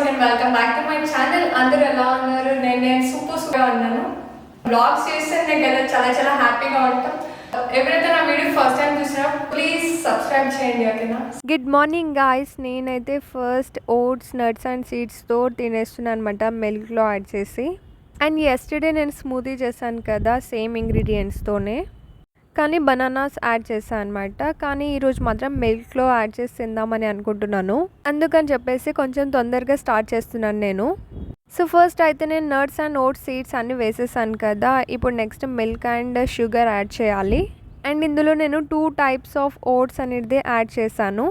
Again welcome back to my channel. అందరూ ఎలా ఉన్నారు? నేను సూపర్గా ఉన్నాను. బ్లాగ్స్ చేస్తే కదా చాలా హ్యాపీగా ఉంటాం. ఎవరైతే నా వీడియో ఫస్ట్ టైం చూసినా ప్లీజ్ సబ్స్క్రైబ్ చేయండి, ఓకేనా? Good morning guys. నేనైతే ఫస్ట్ ఓట్స్ నట్స్ అండ్ సీడ్స్తో తినేస్తున్నాను అనమాట, మిల్క్లో యాడ్ చేసి. అండ్ ఎస్టర్డే నేను స్మూతీ చేశాను కదా సేమ్ ఇంగ్రీడియంట్స్తోనే, కానీ బనానాస్ యాడ్ చేశాను అనమాట. కానీ ఈరోజు మాత్రం మిల్క్లో యాడ్ చేసి తిందామని అనుకుంటున్నాను. అందుకని చెప్పేసి కొంచెం తొందరగా స్టార్ట్ చేస్తున్నాను నేను. సో ఫస్ట్ అయితే నేను నట్స్ అండ్ ఓట్స్ సీడ్స్ అన్నీ వేసేసాను కదా. ఇప్పుడు next milk and sugar add చేయాలి. అండ్ ఇందులో నేను 2 టైప్స్ ఆఫ్ ఓట్స్ అనేది యాడ్ చేశాను.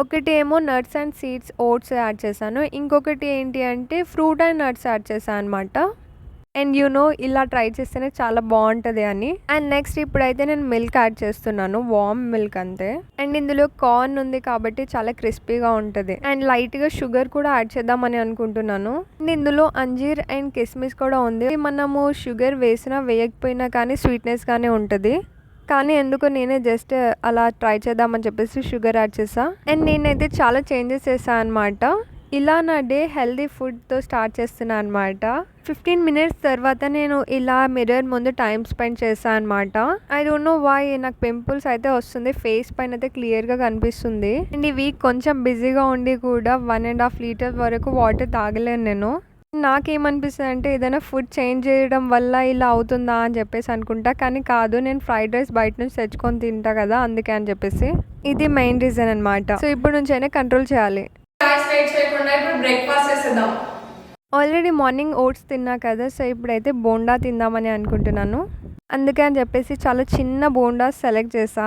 ఒకటి ఏమో నట్స్ అండ్ సీడ్స్ ఓట్స్ యాడ్ చేశాను, ఇంకొకటి ఏంటి అంటే ఫ్రూట్ అండ్ నట్స్ యాడ్ చేశాను అనమాట. అండ్ ఇలా ట్రై చేస్తేనే చాలా బాగుంటుంది అని. అండ్ నెక్స్ట్ ఇప్పుడైతే నేను మిల్క్ యాడ్ చేస్తున్నాను, వార్మ్ మిల్క్ అంతే. అండ్ ఇందులో కార్న్ ఉంది కాబట్టి చాలా క్రిస్పీగా ఉంటుంది. అండ్ లైట్గా షుగర్ కూడా యాడ్ చేద్దామని అనుకుంటున్నాను. అండ్ ఇందులో అంజీర్ అండ్ కిస్మిస్ కూడా ఉంది. మనము షుగర్ వేసినా వేయకపోయినా కానీ స్వీట్నెస్ గానే ఉంటుంది. కానీ ఎందుకో నేనే జస్ట్ అలా ట్రై చేద్దామని చెప్పేసి షుగర్ యాడ్ చేసా. అండ్ నేనైతే చాలా చేంజెస్ చేశాను అనమాట. ఇలా నా డే హెల్దీ ఫుడ్తో స్టార్ట్ చేస్తున్నాను అనమాట. 15 మినిట్స్ తర్వాత నేను ఇలా మిర్రర్ ముందు టైం స్పెండ్ చేశాను అనమాట. ఐ డోంట్ నో వై నాకు పింపుల్స్ అయితే వస్తుంది, ఫేస్ పైన అయితే క్లియర్గా కనిపిస్తుంది. అండ్ ఈ వీక్ కొంచెం బిజీగా ఉండి కూడా 1.5 లీటర్ వరకు వాటర్ తాగలేను నేను. నాకేమనిపిస్తుంది అంటే ఏదైనా ఫుడ్ చేంజ్ చేయడం వల్ల ఇలా అవుతుందా అని చెప్పేసి అనుకుంటా, కానీ కాదు, నేను ఫ్రైడ్ రైస్ బయట నుంచి తెచ్చుకొని తింటా కదా, అందుకే అని చెప్పేసి ఇది మెయిన్ రీజన్ అనమాట. సో ఇప్పుడు నుంచి అయినా కంట్రోల్ చేయాలి. ఇప్పుడు బ్రేక్ఫాస్ట్ చేసేద్దాం. ఆల్రెడీ మార్నింగ్ ఓట్స్ తిన్నా కదా, సో ఇప్పుడైతే బోండా తిందామని అనుకుంటున్నాను. అందుకే అని చెప్పేసి చాలా చిన్న బోండా సెలెక్ట్ చేసా.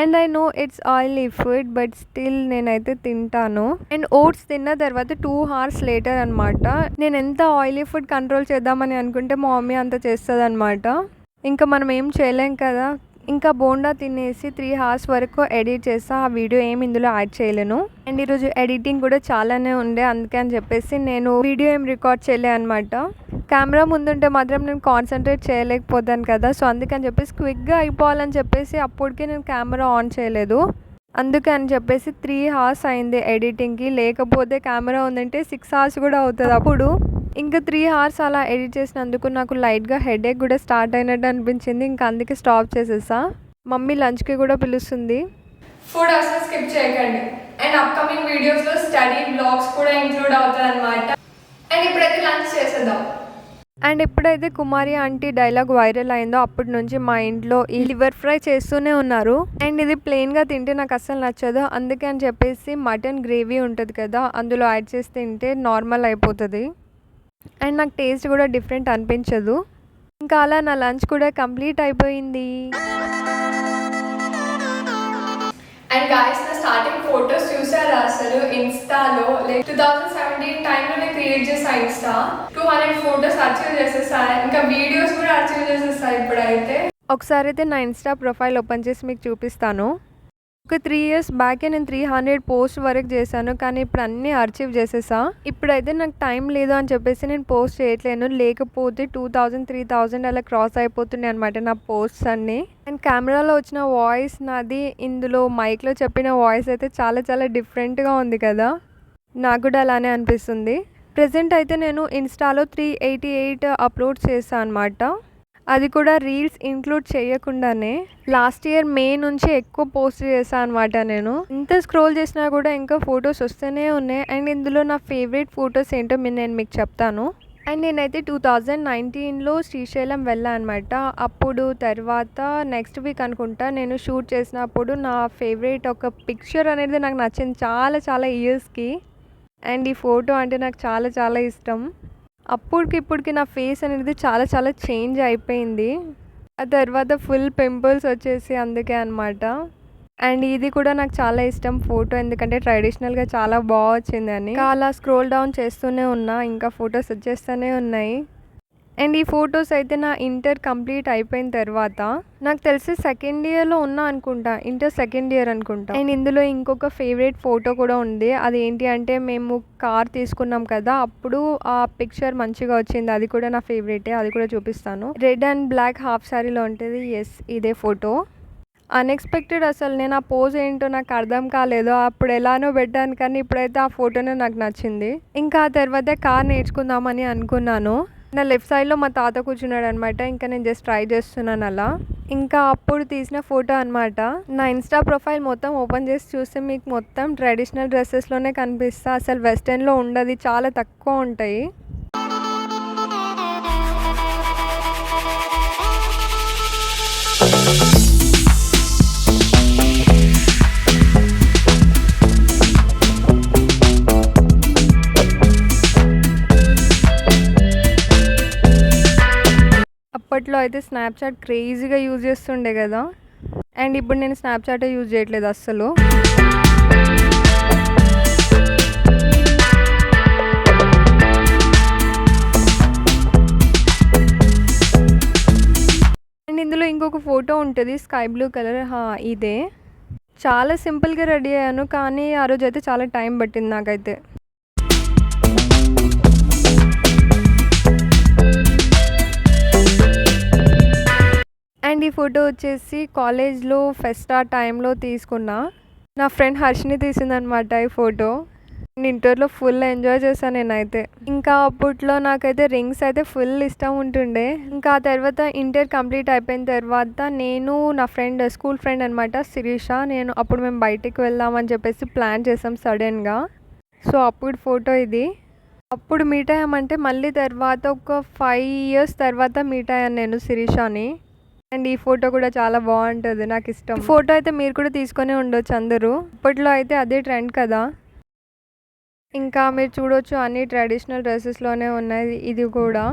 And I know it's oily food, but still నేనైతే తింటాను. అండ్ ఓట్స్ తిన్న తర్వాత 2 hours లేటర్ అనమాట. నేను ఎంత ఆయిలీ ఫుడ్ కంట్రోల్ చేద్దామని అనుకుంటే మా మమ్మీ అంత చేస్తుంది అనమాట. ఇంకా మనం ఏం చేయలేం కదా. ఇంకా బోండా తినేసి 3 hours వరకు ఎడిట్ చేసా. ఆ వీడియో ఏమి ఇందులో యాడ్ చేయలేను. అండ్ ఈరోజు ఎడిటింగ్ కూడా చాలానే ఉండే, అందుకే అని చెప్పేసి నేను వీడియో ఏం రికార్డ్ చేయలే అనమాట. కెమెరా ముందుంటే మాత్రం నేను కాన్సన్ట్రేట్ చేయలేకపోతాను కదా, సో అందుకని చెప్పేసి క్విక్గా అయిపోవాలని చెప్పేసి అప్పటికే నేను కెమెరా ఆన్ చేయలేదు. అందుకని చెప్పేసి 3 hours అయింది ఎడిటింగ్కి. లేకపోతే కెమెరా ఉందంటే 6 hours కూడా అవుతుంది. అప్పుడు ఇంకా 3 hours అలా ఎడిట్ చేసినందుకు నాకు లైట్గా హెడేక్ కూడా స్టార్ట్ అయినట్టు అనిపించింది. ఇంకా అందుకే స్టాప్ చేసేసా. మమ్మీ లంచ్కి కూడా పిలుస్తుంది. ఫుడ్ అసలు స్కిప్ చేయకండి. అండ్ అప్కమింగ్ వీడియోస్లో స్టడీ బ్లాగ్స్ కూడా ఇంక్లూడ్ అవుతుంది అనమాట. అండ్ ఇప్పుడైతే లంచ్ చేసేద్దాం. అండ్ ఎప్పుడైతే కుమారి ఆంటీ డైలాగ్ వైరల్ అయిందో అప్పటి నుంచి మా ఇంట్లో ఈ లివర్ ఫ్రై చేస్తూనే ఉన్నారు. అండ్ ఇది ప్లెయిన్గా తింటే నాకు అస్సలు నచ్చదు. అందుకే అని చెప్పేసి మటన్ గ్రేవీ ఉంటుంది కదా, అందులో యాడ్ చేసి తింటే నార్మల్ అయిపోతుంది. అండ్ నాకు టేస్ట్ కూడా డిఫరెంట్ అనిపించదు. ఇంకా అలా నా లంచ్ కూడా కంప్లీట్ అయిపోయింది. అండ్ గాయస్, నా స్టార్టింగ్ ఫొటోస్ చూసారా అసలు ఇన్స్టాలో? లైక్ 2017 టైంలో నేను క్రియేట్ చేసా ఇన్స్టా. 200 ఫొటోస్ అచీవ్ చేసేసా, ఇంకా వీడియోస్ కూడా అచీవ్ చేసేసా. ఇప్పుడైతే ఒకసారి అయితే నా ఇన్స్టా ప్రొఫైల్ ఓపెన్ చేసి మీకు చూపిస్తాను. ఒక 3 years బ్యాకే నేను 300 పోస్ట్ వరకు చేశాను, కానీ ఇప్పుడు అన్నీ అచీవ్ చేసేసా. ఇప్పుడైతే నాకు టైం లేదు అని చెప్పేసి నేను పోస్ట్ చేయట్లేను, లేకపోతే 2000 3000 అలా క్రాస్ అయిపోతున్నాయి అనమాట నా పోస్ట్స్ అన్నీ. అండ్ కెమెరాలో వచ్చిన వాయిస్ నాది, ఇందులో మైక్లో చెప్పిన వాయిస్ అయితే చాలా డిఫరెంట్గా ఉంది కదా. నాకు కూడా అలానే అనిపిస్తుంది. ప్రజెంట్ అయితే నేను ఇన్స్టాలో 388 అప్లోడ్ చేశాను అనమాట. అది కూడా రీల్స్ ఇంక్లూడ్ చేయకుండానే. లాస్ట్ ఇయర్ మే నుంచి ఎక్కువ పోస్ట్ చేశాను అనమాట. నేను ఎంత స్క్రోల్ చేసినా కూడా ఇంకా ఫొటోస్ వస్తూనే ఉన్నాయి. అండ్ ఇందులో నా ఫేవరెట్ ఫొటోస్ ఏంటో నేను మీకు చెప్తాను. అండ్ నేనైతే 2019లో శ్రీశైలం వెళ్ళాను అనమాట. అప్పుడు తర్వాత నెక్స్ట్ వీక్ అనుకుంటా నేను షూట్ చేసినప్పుడు నా ఫేవరెట్ ఒక పిక్చర్ అనేది నాకు నచ్చింది చాలా ఇయర్స్కి. అండ్ ఈ ఫోటో అంటే నాకు చాలా ఇష్టం. ఇప్పటికి నా ఫేస్ అనేది చాలా చేంజ్ అయిపోయింది. ఆ తర్వాత ఫుల్ పింపుల్స్ వచ్చేసి అందుకే అనమాట. అండ్ ఇది కూడా నాకు చాలా ఇష్టం ఫోటో, ఎందుకంటే ట్రెడిషనల్గా చాలా బాగా వచ్చిందని. అలా స్క్రోల్ డౌన్ చేస్తూనే ఉన్నా, ఇంకా ఫొటోస్ వచ్చేస్తూనే ఉన్నాయి. అండ్ ఈ ఫొటోస్ అయితే నా ఇంటర్ కంప్లీట్ అయిపోయిన తర్వాత, నాకు తెలిసి సెకండ్ ఇయర్లో ఉన్నా అనుకుంటా, ఇంటర్ సెకండ్ ఇయర్ అనుకుంటా. అండ్ ఇందులో ఇంకొక ఫేవరెట్ ఫోటో కూడా ఉంది. అది ఏంటి అంటే మేము కార్ తీసుకున్నాం కదా, అప్పుడు ఆ పిక్చర్ మంచిగా వచ్చింది. అది కూడా నా ఫేవరెటే, అది కూడా చూపిస్తాను. రెడ్ అండ్ బ్లాక్ హాఫ్ శారీలో ఉంటుంది. ఎస్, ఇదే ఫోటో. అన్ఎక్స్పెక్టెడ్ అసలు. నేను ఆ పోజ్ ఏంటో నాకు అర్థం కాలేదు. అప్పుడు ఎలానో పెట్టాను కానీ ఇప్పుడైతే ఆ ఫోటోనే నాకు నచ్చింది. ఇంకా ఆ తర్వాత కార్ నేర్చుకుందామని అనుకున్నాను. నా లెఫ్ట్ సైడ్లో మా తాత కూర్చున్నాడు అనమాట. ఇంకా నేను జస్ట్ ట్రై చేస్తున్నాను అలా. ఇంకా అప్పుడు తీసిన ఫోటో అనమాట. నా ఇన్స్టా ప్రొఫైల్ మొత్తం ఓపెన్ చేసి చూస్తే మీకు మొత్తం ట్రెడిషనల్ డ్రెస్సెస్లోనే కనిపిస్తా. అసలు వెస్టర్న్లో ఉండదు, చాలా తక్కువ ఉంటాయి. అప్పట్లో అయితే స్నాప్చాట్ క్రేజీగా యూజ్ చేస్తుండే కదా. అండ్ ఇప్పుడు నేను స్నాప్చాటే యూజ్ చేయట్లేదు అస్సలు. అండ్ ఇందులో ఇంకొక ఫోటో ఉంటుంది స్కై బ్లూ కలర్. ఇదే చాలా సింపుల్గా రెడీ అయ్యాను కానీ ఆ రోజు అయితే చాలా టైం పట్టింది నాకైతే. అండ్ ఈ ఫోటో వచ్చేసి కాలేజ్లో ఫెస్టా టైంలో తీసుకున్నా. నా ఫ్రెండ్ హర్షిని తీసిందనమాట ఈ ఫోటో. ఇంటర్లో ఫుల్ ఎంజాయ్ చేశాను నేనైతే. ఇంకా అప్పట్లో నాకైతే రింగ్స్ అయితే ఫుల్ ఇష్టం ఉంటుండే. ఇంకా ఆ తర్వాత ఇంటర్ కంప్లీట్ అయిపోయిన తర్వాత నేను నా ఫ్రెండ్ స్కూల్ ఫ్రెండ్ అనమాట శిరీష, అప్పుడు మేము బయటికి వెళ్దామని చెప్పేసి ప్లాన్ చేసాం సడన్గా. సో అప్పుడు ఫోటో ఇది. అప్పుడు మీట్ అయ్యామంటే మళ్ళీ తర్వాత ఒక 5 years తర్వాత మీట్ అయ్యాను నేను శిరీషని. అండ్ ఈ ఫోటో కూడా చాలా బాగుంటుంది, నాకు ఇష్టం. ఈ ఫోటో అయితే మీరు కూడా తీసుకొని ఉండొచ్చు అందరూ. ఇప్పట్లో అయితే అదే ట్రెండ్ కదా. ఇంకా మీరు చూడొచ్చు అన్ని ట్రెడిషనల్ డ్రెస్సెస్లోనే ఉన్నాయి ఇది కూడా.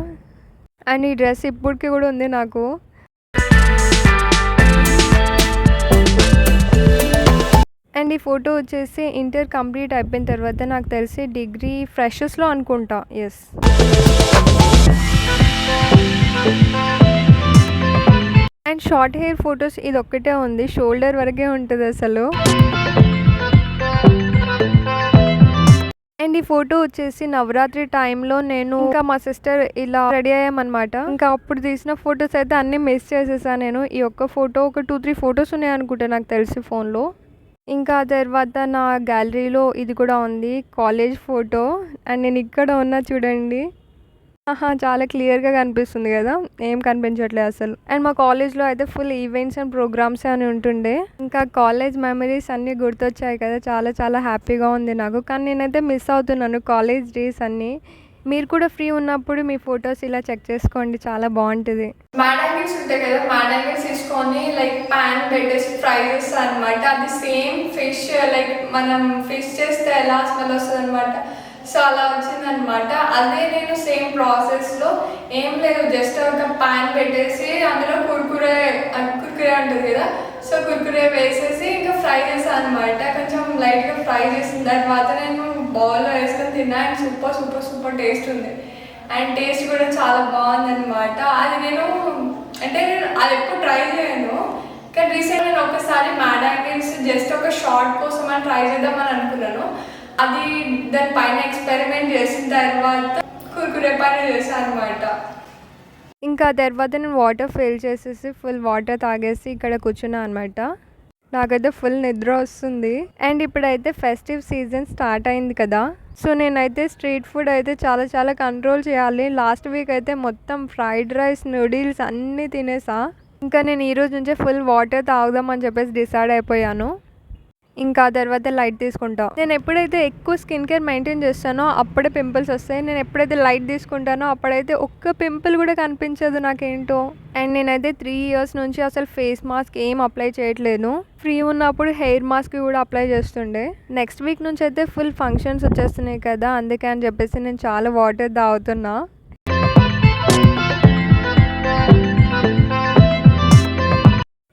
అండ్ ఈ డ్రెస్ ఇప్పటికి కూడా ఉంది నాకు. అండ్ ఈ ఫోటో వచ్చేసి ఇంటర్ కంప్లీట్ అయిపోయిన తర్వాత నాకు తెలిసి డిగ్రీ ఫ్రెషర్స్లో అనుకుంటా. Yes. And short hair photos ఇది ఒక్కటే ఉంది, షోల్డర్ వరకే ఉంటుంది అసలు. అండ్ ఈ ఫోటో వచ్చేసి నవరాత్రి టైంలో నేను ఇంకా మా సిస్టర్ ఇలా రెడీ అయ్యామన్నమాట. ఇంకా అప్పుడు తీసిన ఫొటోస్ అయితే అన్నీ మిస్ చేసేసాను నేను. ఈ ఒక్క ఫోటో ఒక 2-3 ఫొటోస్ ఉన్నాయి అనుకుంటా నాకు తెలిసి ఫోన్లో. ఇంకా ఆ తర్వాత నా గ్యాలరీలో ఇది కూడా ఉంది కాలేజ్ ఫోటో. అండ్ నేను ఇక్కడ ఉన్నా చూడండి. చాలా క్లియర్గా కనిపిస్తుంది కదా, ఏం కనిపించట్లేదు అసలు. అండ్ మా కాలేజ్లో అయితే ఫుల్ ఈవెంట్స్ అండ్ ప్రోగ్రామ్స్ అని ఉంటుండే. ఇంకా కాలేజ్ మెమరీస్ అన్నీ గుర్తొచ్చాయి కదా, చాలా చాలా హ్యాపీగా ఉంది నాకు. కానీ నేనైతే మిస్ అవుతున్నాను కాలేజ్ డేస్ అన్నీ. మీరు కూడా ఫ్రీ ఉన్నప్పుడు మీ ఫొటోస్ ఇలా చెక్ చేసుకోండి, చాలా బాగుంటుంది. మ్యాడంగిల్స్ ఉంటాయి కదా, మ్యాడంగిల్స్ తీసుకొని లైక్ ప్యాన్ పెట్టేసి ఫ్రై చేస్తాను అనమాట. అది సేమ్ ఫిష్ లైక్ మనం ఫిష్ చేస్తే ఎలా స్మెల్ వస్తుంది అనమాట. సో అలా వచ్చిందనమాట. అదే నేను సేమ్ ప్రాసెస్లో ఏం లేదు, జస్ట్ ఒక ప్యాన్ పెట్టేసి అందులో కుర్కురే ఉంటుంది కదా, సో కుర్కురే వేసేసి ఇంకా ఫ్రై చేసాను అనమాట. కొంచెం లైట్గా ఫ్రై చేసిన తర్వాత నేను బౌల్లో వేసుకొని తిన్నా. And super super super taste ఉంది. అండ్ టేస్ట్ కూడా చాలా బాగుందన్నమాట. అది నేను అంటే అది ఎప్పుడు ట్రై చేయను, కానీ రీసెంట్గా నేను ఒకసారి మ్యాడంగిల్స్ జస్ట్ ఒక షార్ట్ కోసం అని ట్రై చేద్దామని అనుకున్నాను. అది దానిపైన ఎక్స్పెరిమెంట్ చేసిన తర్వాత కుర్కురే పని చేశాను అనమాట. ఇంకా తర్వాత నేను వాటర్ ఫిల్ చేసేసి ఫుల్ వాటర్ తాగేసి ఇక్కడ కూర్చున్నా అనమాట. నాకైతే ఫుల్ నిద్ర వస్తుంది. అండ్ ఇప్పుడైతే ఫెస్టివ్ సీజన్ స్టార్ట్ అయింది కదా, సో నేనైతే స్ట్రీట్ ఫుడ్ అయితే చాలా చాలా కంట్రోల్ చేయాలి. లాస్ట్ వీక్ అయితే మొత్తం ఫ్రైడ్ రైస్ నూడిల్స్ అన్నీ తినేసా. ఇంకా నేను ఈరోజు నుంచే ఫుల్ వాటర్ తాగుదామని చెప్పేసి డిసైడ్ అయిపోయాను. ఇంకా తర్వాత లైట్ తీసుకుంటా. నేను ఎప్పుడైతే ఎక్కువ స్కిన్ కేర్ మెయింటైన్ చేస్తానో అప్పుడే పింపుల్స్ వస్తాయి. నేను ఎప్పుడైతే లైట్ తీసుకుంటానో అప్పుడైతే ఒక్క పింపుల్ కూడా కనిపించదు నాకేంటో. అండ్ నేనైతే 3 years నుంచి అసలు ఫేస్ మాస్క్ ఏం అప్లై చేయట్లేదు. ఫ్రీ ఉన్నప్పుడు హెయిర్ మాస్క్ కూడా అప్లై చేస్తుండే. నెక్స్ట్ వీక్ నుంచి అయితే ఫుల్ ఫంక్షన్స్ వచ్చేస్తున్నాయి కదా, అందుకే అని చెప్పేసి నేను చాలా వాటర్ తాగుతున్నా.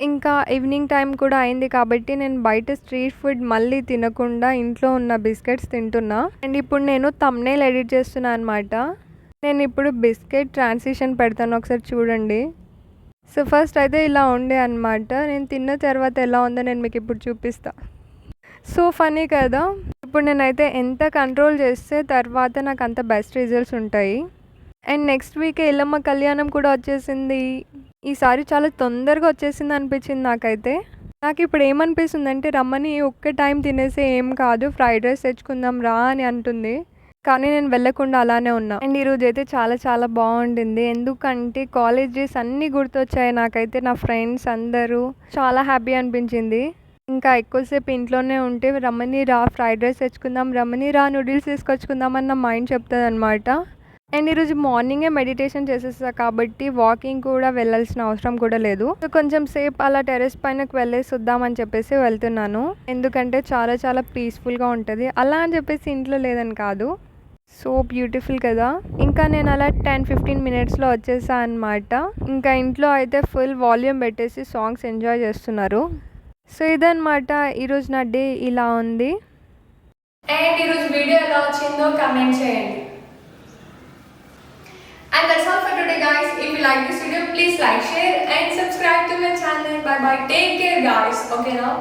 ఇంకా ఈవినింగ్ టైం కూడా అయింది కాబట్టి నేను బయట స్ట్రీట్ ఫుడ్ మళ్ళీ తినకుండా ఇంట్లో ఉన్న బిస్కెట్స్ తింటున్నా. అండ్ ఇప్పుడు నేను థంబ్నెయిల్ ఎడిట్ చేస్తున్నా అనమాట. నేను ఇప్పుడు బిస్కెట్ ట్రాన్సిషన్ పెడతాను, ఒకసారి చూడండి. సో ఫస్ట్ అయితే ఇలా ఉండే అనమాట. నేను తిన్న తర్వాత ఎలా ఉందో నేను మీకు ఇప్పుడు చూపిస్తా. సో ఫనీ కదా. ఇప్పుడు నేనైతే ఎంత కంట్రోల్ చేస్తే తర్వాత నాకు అంత బెస్ట్ రిజల్ట్స్ ఉంటాయి. అండ్ నెక్స్ట్ వీక్ ఎల్లమ్మ కళ్యాణం కూడా వచ్చేసింది. ఈసారి చాలా తొందరగా వచ్చేసింది అనిపించింది నాకైతే. నాకు ఇప్పుడు ఏమనిపిస్తుందంటే రమ్మని ఒక్క టైం తినేసే ఏం కాదు, ఫ్రైడ్ రైస్ తెచ్చుకుందాం రా అని అంటుంది. కానీ నేను వెళ్ళకుండా అలానే ఉన్నా. అండ్ ఈరోజు అయితే చాలా చాలా బాగుండింది. ఎందుకంటే కాలేజ్ డేస్ అన్నీ గుర్తొచ్చాయి నాకైతే. నా ఫ్రెండ్స్ అందరూ చాలా హ్యాపీ అనిపించింది. ఇంకా ఎక్కువసేపు ఇంట్లోనే ఉంటే రమ్మని రా ఫ్రైడ్ రైస్ తెచ్చుకుందాం, రమ్మని రా నూడిల్స్ తీసుకొచ్చుకుందాం అని నా మైండ్ చెప్తుంది అనమాట. అండ్ ఈరోజు మార్నింగే మెడిటేషన్ చేసేసా కాబట్టి వాకింగ్ కూడా వెళ్ళాల్సిన అవసరం కూడా లేదు. సో కొంచెం సేపు అలా టెర్రస్ పైనకి వెళ్ళేసి వద్దామని చెప్పేసి వెళ్తున్నాను. ఎందుకంటే చాలా చాలా పీస్ఫుల్గా ఉంటుంది. అలా అని చెప్పేసి ఇంట్లో లేదని కాదు, సో బ్యూటిఫుల్ కదా. ఇంకా నేను అలా 10-15 మినిట్స్లో వచ్చేసా అనమాట. ఇంకా ఇంట్లో అయితే ఫుల్ వాల్యూమ్ పెట్టేసి సాంగ్స్ ఎంజాయ్ చేస్తున్నారు. సో ఇదన్నమాట ఈరోజు నా డే ఇలా ఉంది. అండ్ ఈరోజు వీడియో ఎలా వచ్చిందో కమెంట్ చేయండి. And that's all for today guys. If you like this video, please like, share and subscribe to my channel. Bye bye. Take care guys. Okay now.